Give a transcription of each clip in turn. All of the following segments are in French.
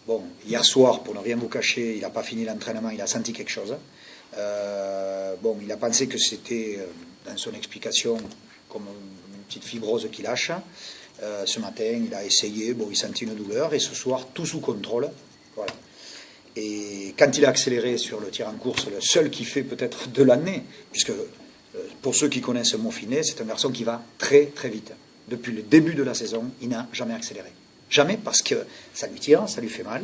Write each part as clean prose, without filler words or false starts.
Bon, hier soir, pour ne rien vous cacher, il n'a pas fini l'entraînement, il a senti quelque chose. Bon, il a pensé que c'était, dans son explication, comme une petite fibrose qui lâche. Ce matin, il a essayé, bon, il sentit une douleur, et ce soir, tout sous contrôle. Voilà. Et quand il a accéléré sur le tir en course, le seul qui fait peut-être de l'année, puisque pour ceux qui connaissent Mofinet, c'est un garçon qui va très très vite. Depuis le début de la saison, il n'a jamais accéléré. Jamais, parce que ça lui tire, ça lui fait mal.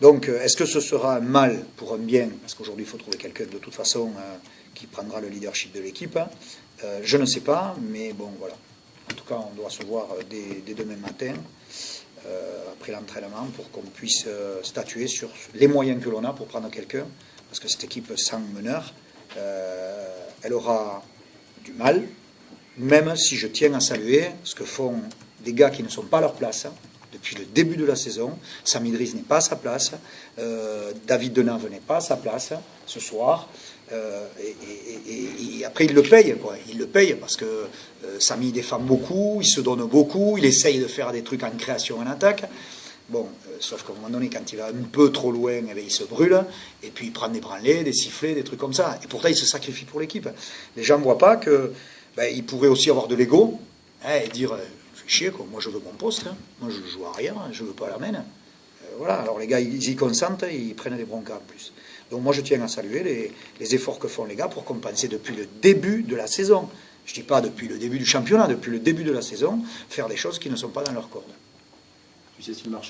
Donc, est-ce que ce sera un mal pour un bien? Parce qu'aujourd'hui, il faut trouver quelqu'un de toute façon qui prendra le leadership de l'équipe. Je ne sais pas, mais bon, voilà. En tout cas, on doit se voir dès demain matin, après l'entraînement, pour qu'on puisse statuer sur les moyens que l'on a pour prendre quelqu'un. Parce que cette équipe sans meneur, elle aura du mal, même si je tiens à saluer ce que font des gars qui ne sont pas à leur place depuis le début de la saison. Sam Idriss n'est pas à sa place, David Denave n'est pas à sa place ce soir, et après il le paye, quoi. Il le paye parce que Samy défend beaucoup, il se donne beaucoup, il essaye de faire des trucs en création, en attaque. Bon, sauf qu'à un moment donné, quand il va un peu trop loin, eh bien, il se brûle, et puis il prend des branlées, des sifflets, des trucs comme ça. Et pourtant, il se sacrifie pour l'équipe. Les gens ne voient pas que il pourrait aussi avoir de l'ego, et dire fais chier, quoi. Moi je veux mon poste, hein. Moi je joue arrière, je veux pas la main. Voilà, alors les gars ils y consentent, ils prennent des broncas en plus. Donc moi je tiens à saluer les efforts que font les gars pour compenser depuis le début de la saison. Je dis pas depuis le début du championnat, depuis le début de la saison, faire des choses qui ne sont pas dans leur corde. Tu sais si le marché